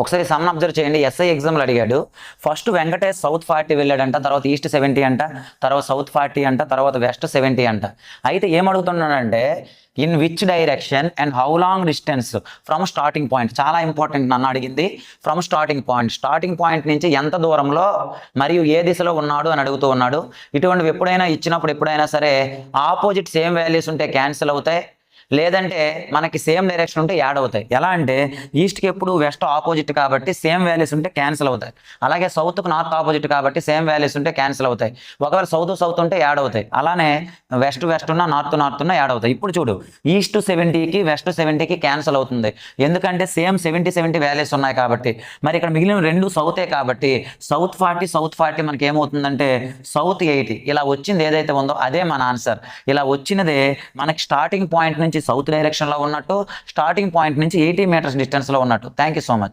ఒకసారి some observe చేయండి. SI ఎగ్జామ్లో అడిగాడు. ఫస్ట్ వెంకటేష్ సౌత్ 40 వెళ్ళాడంట, తర్వాత ఈస్ట్ 70 అంట, తర్వాత సౌత్ 40 అంట, తర్వాత వెస్ట్ 70 అంట. అయితే ఏమడుగుతున్నాడంటే in which direction and how long distance from starting point. చాలా ఇంపార్టెంట్ నన్ను అడిగింది. ఫ్రమ్ స్టార్టింగ్ పాయింట్ నుంచి ఎంత దూరంలో మరియు ఏ దిశలో ఉన్నాడు అని అడుగుతూ ఉన్నాడు. ఇటువంటివి ఎప్పుడైనా ఇచ్చినప్పుడు ఎప్పుడైనా సరే ఆపోజిట్ సేమ్ వాల్యూస్ ఉంటే క్యాన్సిల్ అవుతాయి, లేదంటే మనకి సేమ్ డైరెక్షన్ ఉంటే యాడ్ అవుతాయి. ఎలా అంటే ఈస్ట్కి ఎప్పుడు వెస్ట్ ఆపోజిట్ కాబట్టి సేమ్ వాల్యూస్ ఉంటే క్యాన్సిల్ అవుతాయి, అలాగే సౌత్కు నార్త్ ఆపోజిట్ కాబట్టి సేమ్ వాల్యూస్ ఉంటే క్యాన్సిల్ అవుతాయి. ఒకవేళ సౌత్ ఉంటే యాడ్ అవుతాయి, అలానే వెస్ట్ ఉన్న నార్త్ ఉన్న యాడ్ అవుతాయి. ఇప్పుడు చూడు, ఈస్ట్ 70కి వెస్ట్ 70కి క్యాన్సిల్ అవుతుంది, ఎందుకంటే సేమ్ 70 వాల్యూస్ ఉన్నాయి కాబట్టి. మరి ఇక్కడ మిగిలిన రెండు సౌతే కాబట్టి సౌత్ 40 మనకి ఏమవుతుందంటే సౌత్ 80. ఇలా వచ్చింది ఏదైతే ఉందో అదే మన ఆన్సర్. ఇలా వచ్చినదే మనకి స్టార్టింగ్ పాయింట్ నుంచి సౌత్ డైరెక్షన్లో ఉన్నట్టు, స్టార్టింగ్ పాయింట్ నుంచి 80 మీటర్స్ డిస్టెన్స్లో ఉన్నట్టు. Thank you so much.